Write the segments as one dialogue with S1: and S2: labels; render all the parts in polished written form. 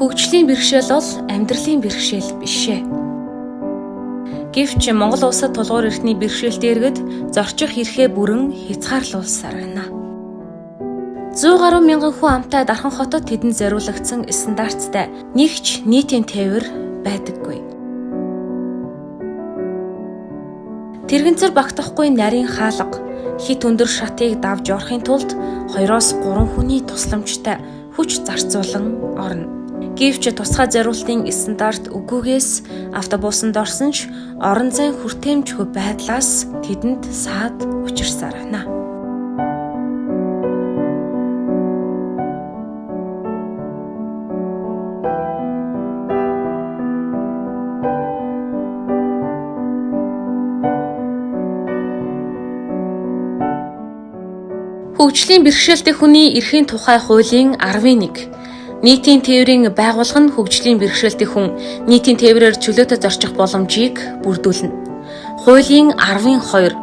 S1: Хөгжлийн бэрхшээл бол амьдралын бэрхшээл биш ээ. Гэвч Монгол улсад тулгуур эрхний бэрхшээлтэй иргэд зорчих эрхээ бүрэн хязгаарлуулсаар байна. 100 гаруй мянган хүн амтай Дархан хотод тэдэнд зориулагдсан стандарттай нэгч нийтийн тээвэр байдаггүй. Тэрэгцэр багтахгүй нарийн хаалга хит өндөр шатыг давж орохын тулд 2-3 хүний тусламжтай хүч зарцуулан орно. Гэвч тусгай зориултын стандарт үгүйгээс автобусанд орсон ч орон зайн хүртээмжгүй байдлаас тэдэнд саад учирсаар байна. Хөгжлийн бэрхшээлтэй хүний эрхийн тухай хуулийн 11. Нийтийн тээврийн байгууллага нь хөгжлийн бэрхшээлтэй хүн нийтийн тээврээр чөлөөтэй зорчих боломжийг бүрдүүлнэ. Хуулийн 12.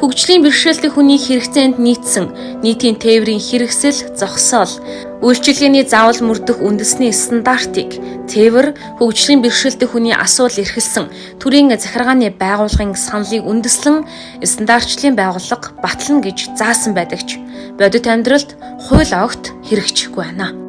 S1: Хөгжлийн бэрхшээлтэй хүний хэрэгцээнд нийцсэн нийтийн тээврийн хэрэгсэл, зогсоол, үйлчилгээний заавал мөрдөх үндэсний стандартыг тээвэр хөгжлийн бэрхшээлтэй хүний асуудал эрхэлсэн төрийн захиргааны байгууллагын саналыг үндэслэн стандартчлалын байгууллага батлана гэж заасан байдаг ч бодит амьдралд хууль огт хэрэгжихгүй байна.